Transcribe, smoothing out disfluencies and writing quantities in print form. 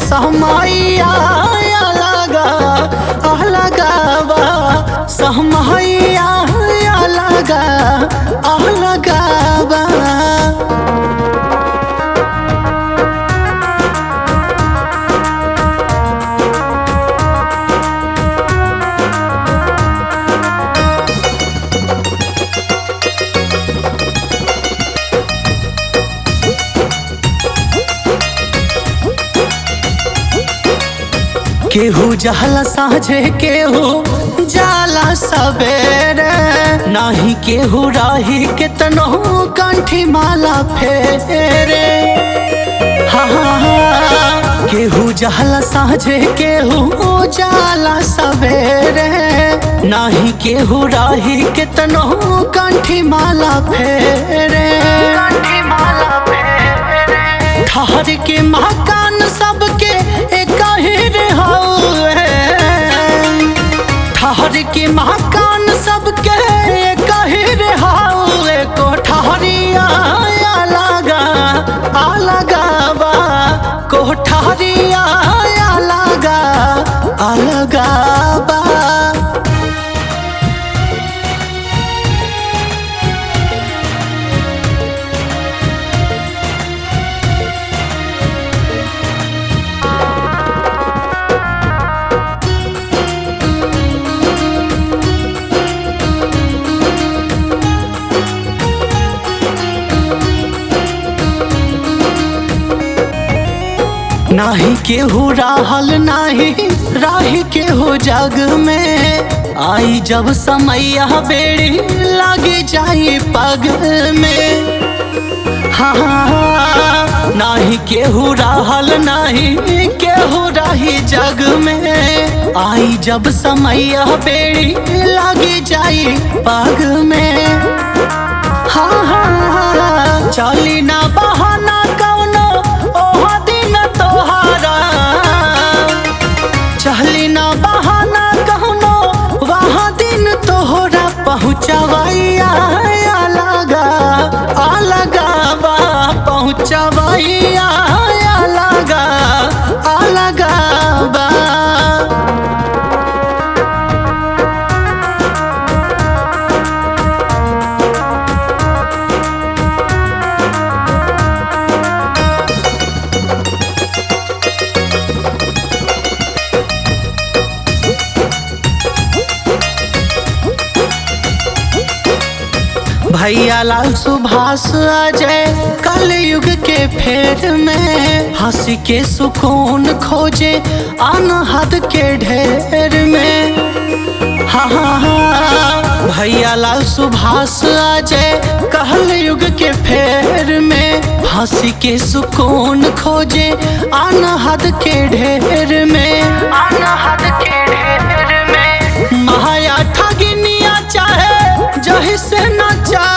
सहमैया अलगा अलगावा सहमैया अलगा अलगावा। केहू जाला साँझे केहू जाला सवेरे नाही केहू राही केतनो कंठी माला फेरे। हाँ केहू जाला साँझे केहू जाला सवेरे नाही केहू राही केतनो कंठी माला फेरे। ठहर के मकान सबके एक ठहर के मकान सबके कहिर हाउए कोठरिया अलगा अलगावा कोठरिया अलगा अलगावा। नाही केहू रहल नाही राही केहू जग में आई जब समैया बेड़ी लगी जाई पग में। हाँ नाही केहू रहल नहीं केहू राही जग में आई जब समैया बेड़ी लगी जाई पग में। हाँ हाँ चली ना बहाना कौनो ओह दिन तोहारा चली ना बहाना कहनो वहाँ दिन तोहरा पहुँचवैया अलगा अलगावा पहुँचवैया अलगा अलगावा। भैया लाल सुभाष अजय कलयुग के फेर में हंसी के सुकून खोजे अनहद के ढेर में। हाँ हाँ भैया लाल सुभाष अजय कलयुग के फेर में हंसी के सुकून खोजे अनहद के ढेर में अनहद के ढेर में। माया ठगनिया चाहे जही से न चाहे